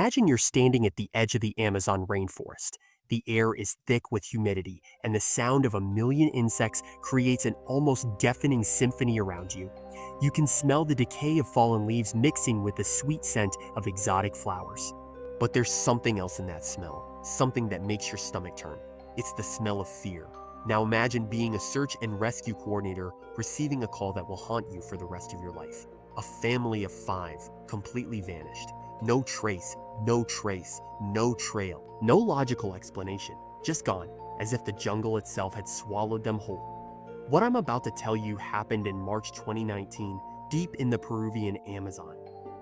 Imagine you're standing at the edge of the Amazon rainforest. The air is thick with humidity, and the sound of a million insects creates an almost deafening symphony around you. You can smell the decay of fallen leaves mixing with the sweet scent of exotic flowers. But there's something else in that smell, something that makes your stomach turn. It's the smell of fear. Now imagine being a search and rescue coordinator receiving a call that will haunt you for the rest of your life. A family of 5, completely vanished. No trace, no trace, no trail. No logical explanation, just gone, as if the jungle itself had swallowed them whole. What I'm about to tell you happened in March 2019, deep in the Peruvian Amazon.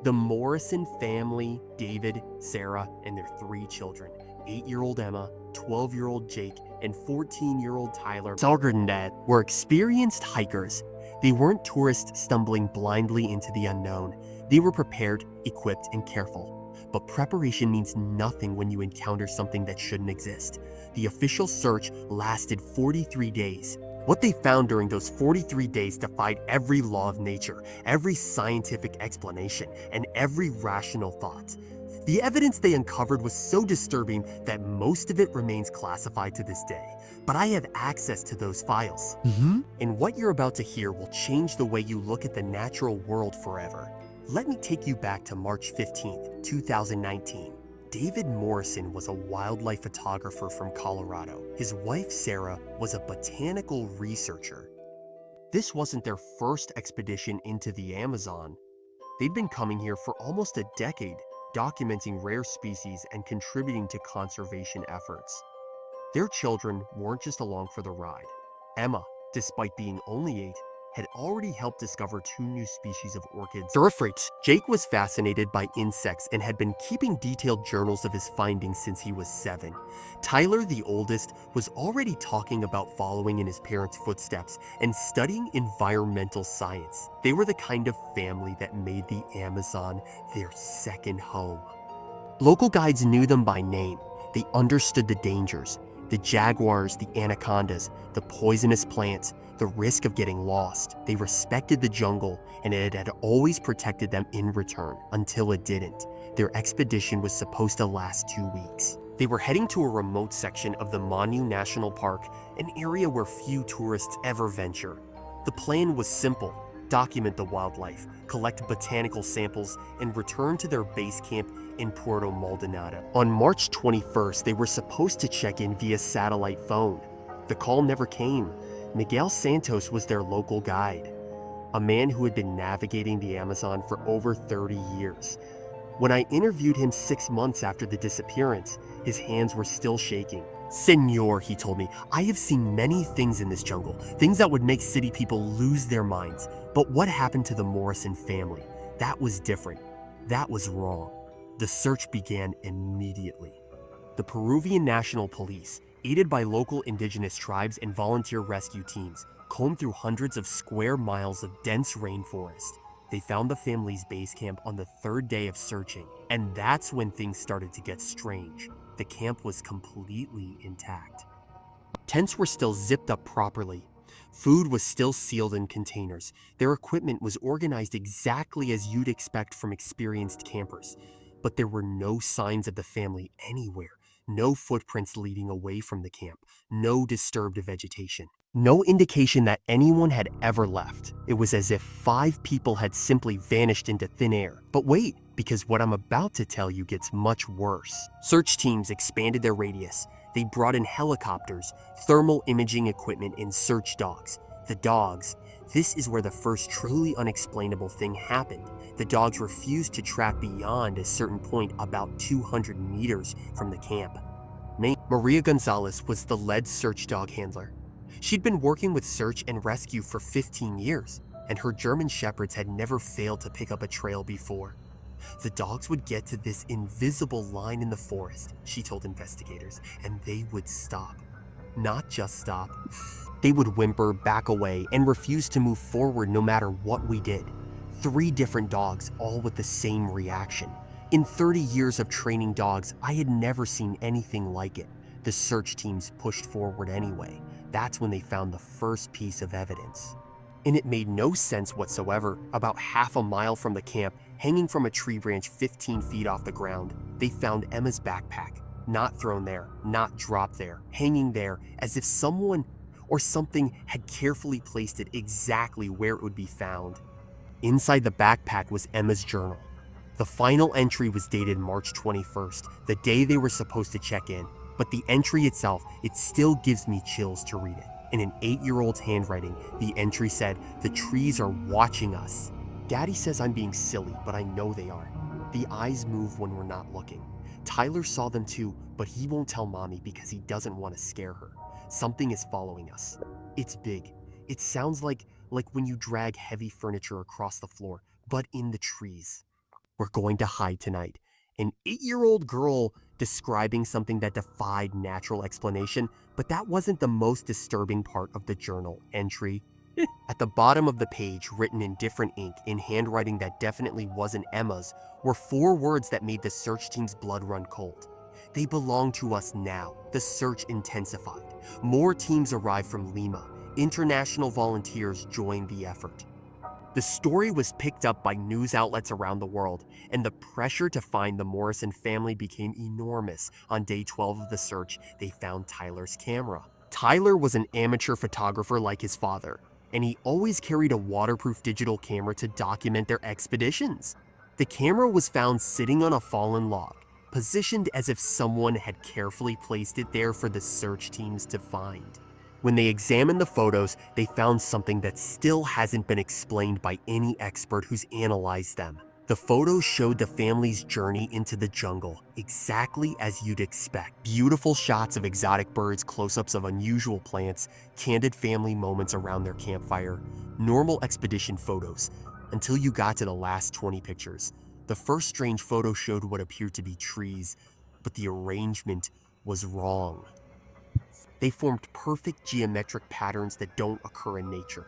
The Morrison family, David, Sarah, and their 3 children, 8-year-old Emma, 12-year-old Jake, and 14-year-old Tyler Salgardandad, were experienced hikers. They weren't tourists stumbling blindly into the unknown. They were prepared, equipped, and careful. But preparation means nothing when you encounter something that shouldn't exist. The official search lasted 43 days. What they found during those 43 days defied every law of nature, every scientific explanation, and every rational thought. The evidence they uncovered was so disturbing that most of it remains classified to this day. But I have access to those files. And what you're about to hear will change the way you look at the natural world forever. Let me take you back to March 15th, 2019. David Morrison was a wildlife photographer from Colorado. His wife, Sarah, was a botanical researcher. This wasn't their first expedition into the Amazon. They'd been coming here for almost a decade, documenting rare species and contributing to conservation efforts. Their children weren't just along for the ride. Emma, despite being only 8, had already helped discover 2 new species of orchids. Jake was fascinated by insects and had been keeping detailed journals of his findings since he was 7. Tyler, the oldest, was already talking about following in his parents' footsteps and studying environmental science. They were the kind of family that made the Amazon their second home. Local guides knew them by name. They understood the dangers, the jaguars, the anacondas, the poisonous plants, the risk of getting lost. They respected the jungle, and it had always protected them in return, until it didn't. Their expedition was supposed to last 2 weeks. They were heading to a remote section of the Manu National Park, an area where few tourists ever venture. The plan was simple: document the wildlife, collect botanical samples, and return to their base camp in Puerto Maldonado. On March 21st, they were supposed to check in via satellite phone. The call never came. Miguel Santos was their local guide, a man who had been navigating the Amazon for over 30 years. When I interviewed him 6 months after the disappearance, his hands were still shaking. "Senor," he told me, "I have seen many things in this jungle, things that would make city people lose their minds. But what happened to the Morrison family? That was different. That was wrong." The search began immediately. The Peruvian National Police, aided by local indigenous tribes and volunteer rescue teams, combed through hundreds of square miles of dense rainforest. They found the family's base camp on the 3rd day of searching, and that's when things started to get strange. The camp was completely intact. Tents were still zipped up properly. Food was still sealed in containers. Their equipment was organized exactly as you'd expect from experienced campers. But there were no signs of the family anywhere. No footprints leading away from the camp. No disturbed vegetation. No indication that anyone had ever left. It was as if 5 people had simply vanished into thin air. But wait, because what I'm about to tell you gets much worse. Search teams expanded their radius. They brought in helicopters, thermal imaging equipment, and search dogs. The dogs. This is where the first truly unexplainable thing happened. The dogs refused to track beyond a certain point about 200 meters from the camp. Maria Gonzalez was the lead search dog handler. She'd been working with search and rescue for 15 years, and her German shepherds had never failed to pick up a trail before. The dogs would get to this invisible line in the forest, she told investigators, and they would stop. Not just stop. They would whimper, back away, and refuse to move forward no matter what we did. 3 different dogs, all with the same reaction. In 30 years of training dogs, I had never seen anything like it. The search teams pushed forward anyway. That's when they found the first piece of evidence. And it made no sense whatsoever. About half a mile from the camp, hanging from a tree branch 15 feet off the ground, they found Emma's backpack, not thrown there, not dropped there, hanging there as if someone or something had carefully placed it exactly where it would be found. Inside the backpack was Emma's journal. The final entry was dated March 21st, the day they were supposed to check in, but the entry itself, it still gives me chills to read it. In an 8-year-old's handwriting, the entry said, "The trees are watching us." Daddy says I'm being silly, but I know they aren't. The eyes move when we're not looking. Tyler saw them too, but he won't tell Mommy because he doesn't want to scare her. Something is following us. It's big. It sounds like when you drag heavy furniture across the floor, but in the trees. We're going to hide tonight. An 8-year-old girl describing something that defied natural explanation, but that wasn't the most disturbing part of the journal entry. At the bottom of the page, written in different ink, in handwriting that definitely wasn't Emma's, were 4 words that made the search team's blood run cold. They belong to us now. The search intensified. More teams arrived from Lima. International volunteers joined the effort. The story was picked up by news outlets around the world, and the pressure to find the Morrison family became enormous. On day 12 of the search, they found Tyler's camera. Tyler was an amateur photographer like his father, and he always carried a waterproof digital camera to document their expeditions. The camera was found sitting on a fallen log, positioned as if someone had carefully placed it there for the search teams to find. When they examined the photos, they found something that still hasn't been explained by any expert who's analyzed them. The photos showed the family's journey into the jungle, exactly as you'd expect. Beautiful shots of exotic birds, close-ups of unusual plants, candid family moments around their campfire, normal expedition photos, until you got to the last 20 pictures. The first strange photo showed what appeared to be trees, but the arrangement was wrong. They formed perfect geometric patterns that don't occur in nature.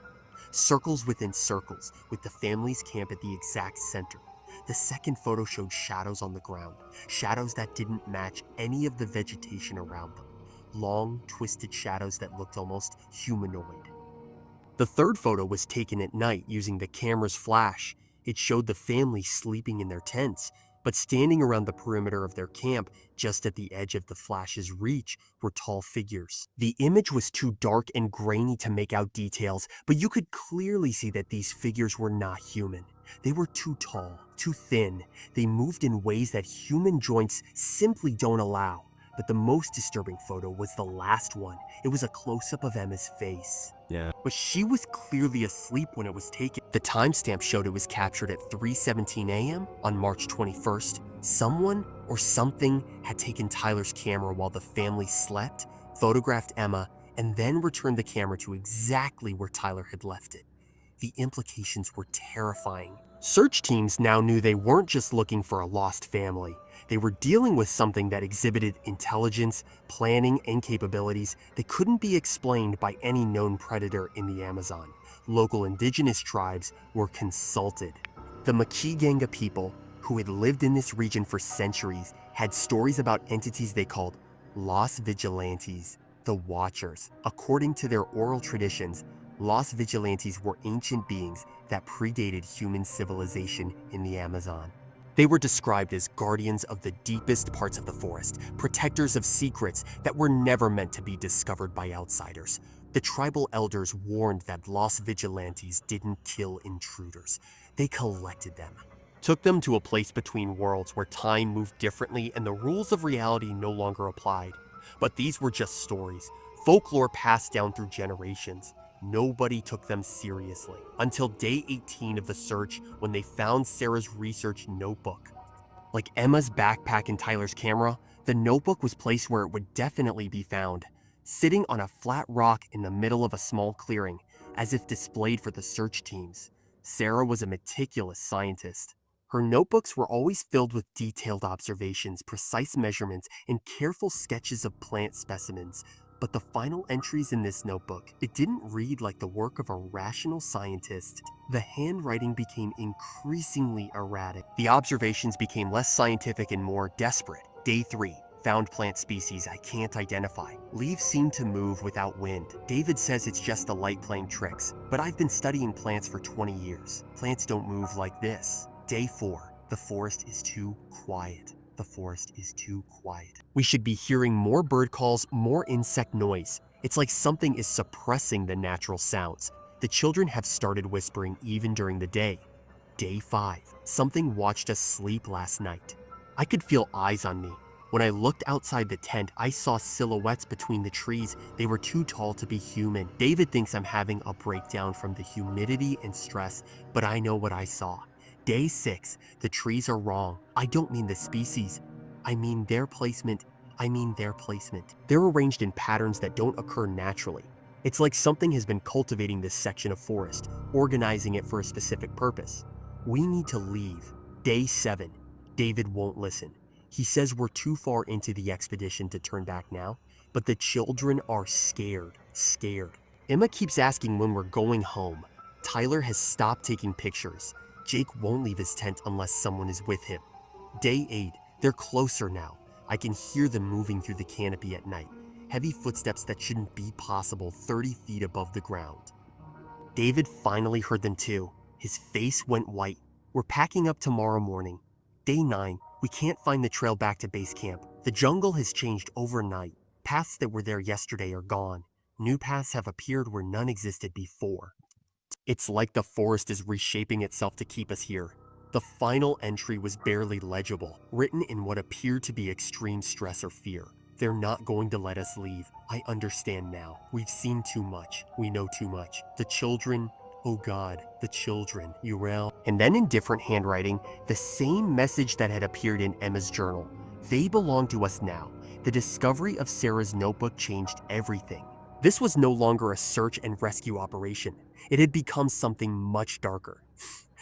Circles within circles, with the family's camp at the exact center. The second photo showed shadows on the ground, shadows that didn't match any of the vegetation around them. Long, twisted shadows that looked almost humanoid. The third photo was taken at night using the camera's flash. It showed the family sleeping in their tents, but standing around the perimeter of their camp, just at the edge of the flash's reach, were tall figures. The image was too dark and grainy to make out details, but you could clearly see that these figures were not human. They were too tall, too thin. They moved in ways that human joints simply don't allow. But the most disturbing photo was the last one. It was a close-up of Emma's face. But she was clearly asleep when it was taken. The timestamp showed it was captured at 3:17 a.m. on March 21st. Someone or something had taken Tyler's camera while the family slept, photographed Emma, and then returned the camera to exactly where Tyler had left it. The implications were terrifying. Search teams now knew they weren't just looking for a lost family. They were dealing with something that exhibited intelligence, planning, and capabilities that couldn't be explained by any known predator in the Amazon. Local indigenous tribes were consulted. The Makiganga people, who had lived in this region for centuries, had stories about entities they called Los Vigilantes, the Watchers. According to their oral traditions, Los Vigilantes were ancient beings that predated human civilization in the Amazon. They were described as guardians of the deepest parts of the forest, protectors of secrets that were never meant to be discovered by outsiders. The tribal elders warned that Los Vigilantes didn't kill intruders. They collected them, took them to a place between worlds where time moved differently and the rules of reality no longer applied. But these were just stories, folklore passed down through generations. Nobody took them seriously until day 18 of the search, when they found Sarah's research notebook. Like Emma's backpack and Tyler's camera, the notebook was placed where it would definitely be found, sitting on a flat rock in the middle of a small clearing, as if displayed for the search teams. Sarah was a meticulous scientist. Her notebooks were always filled with detailed observations, precise measurements, and careful sketches of plant specimens. But the final entries in this notebook, it didn't read like the work of a rational scientist. The handwriting became increasingly erratic. The observations became less scientific and more desperate. Day 3. Found plant species I can't identify. Leaves seem to move without wind. David says it's just the light playing tricks, but I've been studying plants for 20 years. Plants don't move like this. Day 4. The forest is too quiet. the forest is too quiet. We should be hearing more bird calls, more insect noise. It's like something is suppressing the natural sounds. The children have started whispering even during the day. Day 5. Something watched us sleep last night. I could feel eyes on me. When I looked outside the tent, I saw silhouettes between the trees. They were too tall to be human. David thinks I'm having a breakdown from the humidity and stress, but I know what I saw. Day 6. The trees are wrong. I don't mean the species. I mean their placement. They're arranged in patterns that don't occur naturally. It's like something has been cultivating this section of forest, organizing it for a specific purpose. We need to leave. Day 7. David won't listen. He says we're too far into the expedition to turn back now, but the children are scared. Emma keeps asking when we're going home. Tyler has stopped taking pictures. Jake won't leave his tent unless someone is with him. Day 8. They're closer now. I can hear them moving through the canopy at night. Heavy footsteps that shouldn't be possible 30 feet above the ground. David finally heard them too. His face went white. We're packing up tomorrow morning. Day 9. We can't find the trail back to base camp. The jungle has changed overnight. Paths that were there yesterday are gone. New paths have appeared where none existed before. It's like the forest is reshaping itself to keep us here. The final entry was barely legible, written in what appeared to be extreme stress or fear. They're not going to let us leave. I understand now. We've seen too much. We know too much. The children, oh God, the children, Urel. And then in different handwriting, the same message that had appeared in Emma's journal. They belong to us now. The discovery of Sarah's notebook changed everything. This was no longer a search and rescue operation. It had become something much darker.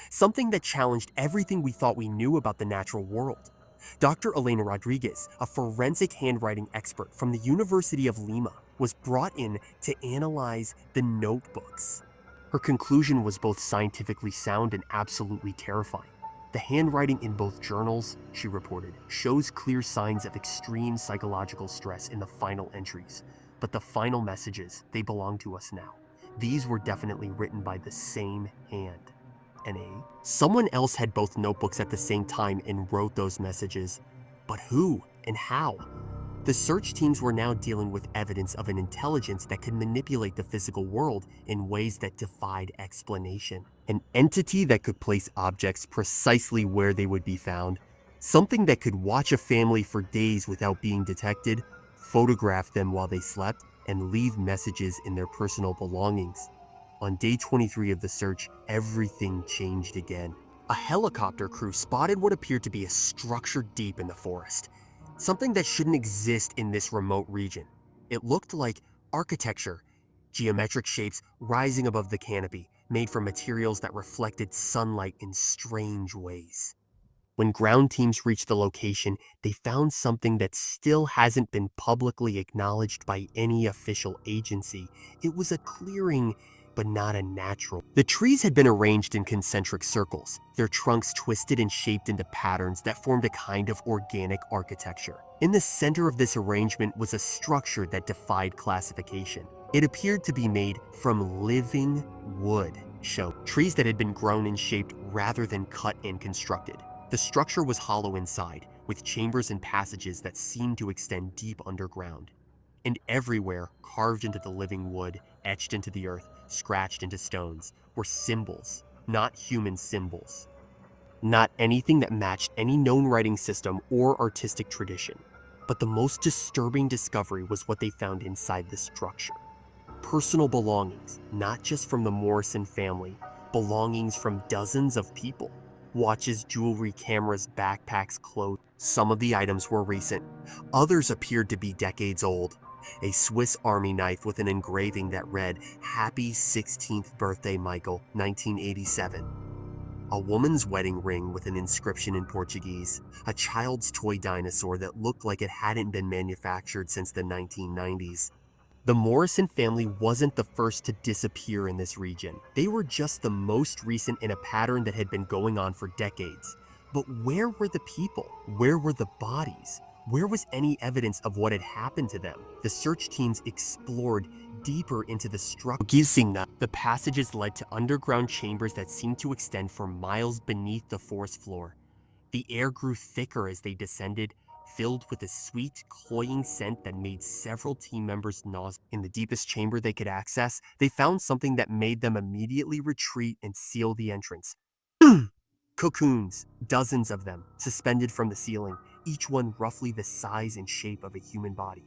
Something that challenged everything we thought we knew about the natural world. Dr. Elena Rodriguez, a forensic handwriting expert from the University of Lima, was brought in to analyze the notebooks. Her conclusion was both scientifically sound and absolutely terrifying. The handwriting in both journals, she reported, shows clear signs of extreme psychological stress in the final entries. But the final messages, they belong to us now. These were definitely written by the same hand. N.A. Someone else had both notebooks at the same time and wrote those messages. But who and how? The search teams were now dealing with evidence of an intelligence that could manipulate the physical world in ways that defied explanation. An entity that could place objects precisely where they would be found. Something that could watch a family for days without being detected, photograph them while they slept, and leave messages in their personal belongings. On day 23 of the search, everything changed again. A helicopter crew spotted what appeared to be a structure deep in the forest. Something that shouldn't exist in this remote region. It looked like architecture, geometric shapes rising above the canopy, made from materials that reflected sunlight in strange ways. When ground teams reached the location, they found something that still hasn't been publicly acknowledged by any official agency. It was a clearing, but not a natural. The trees had been arranged in concentric circles, their trunks twisted and shaped into patterns that formed a kind of organic architecture. In the center of this arrangement was a structure that defied classification. It appeared to be made from living wood, trees that had been grown and shaped rather than cut and constructed. The structure was hollow inside, with chambers and passages that seemed to extend deep underground. And everywhere, carved into the living wood, etched into the earth, scratched into stones, were symbols, not human symbols. Not anything that matched any known writing system or artistic tradition. But the most disturbing discovery was what they found inside the structure. Personal belongings, not just from the Morrison family, belongings from dozens of people. Watches, jewelry, cameras, backpacks, clothes. Some of the items were recent. Others appeared to be decades old. A Swiss Army knife with an engraving that read, "Happy 16th birthday, Michael, 1987. A woman's wedding ring with an inscription in Portuguese. A child's toy dinosaur that looked like it hadn't been manufactured since the 1990s. The Morrison family wasn't the first to disappear in this region. They were just the most recent in a pattern that had been going on for decades. But where were the people? Where were the bodies? Where was any evidence of what had happened to them? The search teams explored deeper into the structure. The passages led to underground chambers that seemed to extend for miles beneath the forest floor. The air grew thicker as they descended, filled with a sweet, cloying scent that made several team members nauseous. In the deepest chamber they could access, they found something that made them immediately retreat and seal the entrance. Cocoons, dozens of them, suspended from the ceiling, each one roughly the size and shape of a human body.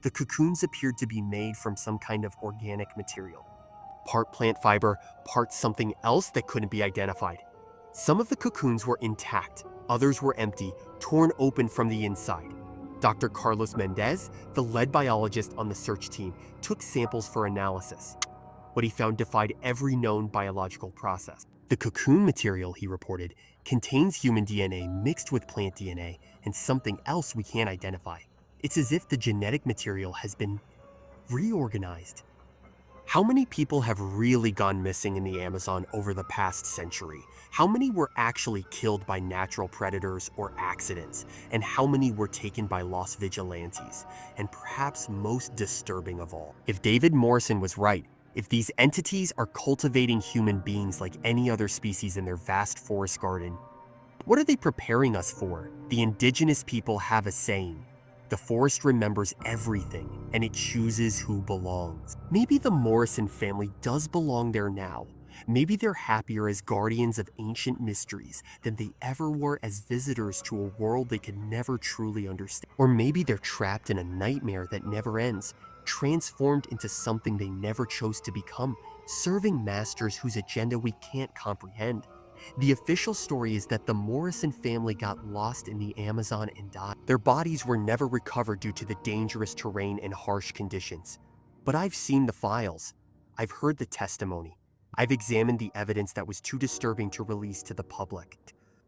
The cocoons appeared to be made from some kind of organic material. Part plant fiber, part something else that couldn't be identified. Some of the cocoons were intact, others were empty, torn open from the inside. Dr. Carlos Mendez, the lead biologist on the search team, took samples for analysis. What he found defied every known biological process. The cocoon material, he reported, contains human DNA mixed with plant DNA and something else we can't identify. It's as if the genetic material has been reorganized. How many people have really gone missing in the Amazon over the past century? How many were actually killed by natural predators or accidents? And how many were taken by lost vigilantes? And perhaps most disturbing of all, if David Morrison was right, if these entities are cultivating human beings like any other species in their vast forest garden, what are they preparing us for? The indigenous people have a saying: the forest remembers everything, and it chooses who belongs. Maybe the Morrison family does belong there now. Maybe they're happier as guardians of ancient mysteries than they ever were as visitors to a world they could never truly understand. Or maybe they're trapped in a nightmare that never ends, transformed into something they never chose to become, serving masters whose agenda we can't comprehend. The official story is that the Morrison family got lost in the Amazon and died. Their bodies were never recovered due to the dangerous terrain and harsh conditions. But I've seen the files. I've heard the testimony. I've examined the evidence that was too disturbing to release to the public.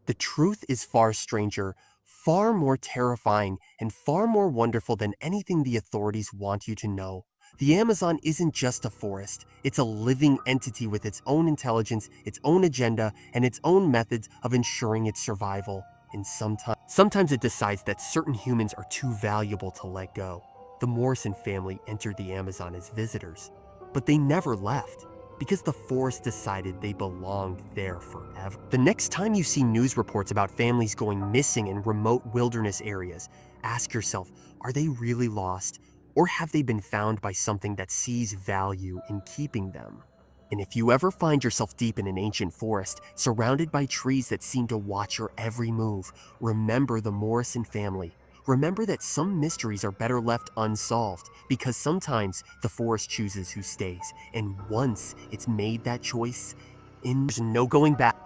The truth is far stranger, far more terrifying, and far more wonderful than anything the authorities want you to know. The Amazon isn't just a forest, it's a living entity with its own intelligence, its own agenda, and its own methods of ensuring its survival. And sometimes it decides that certain humans are too valuable to let go. The Morrison family entered the Amazon as visitors, but they never left, because the forest decided they belonged there forever. The next time you see news reports about families going missing in remote wilderness areas, ask yourself, are they really lost? Or have they been found by something that sees value in keeping them? And if you ever find yourself deep in an ancient forest, surrounded by trees that seem to watch your every move, remember the Morrison family. Remember that some mysteries are better left unsolved, because sometimes the forest chooses who stays, and once it's made that choice, there's no going back.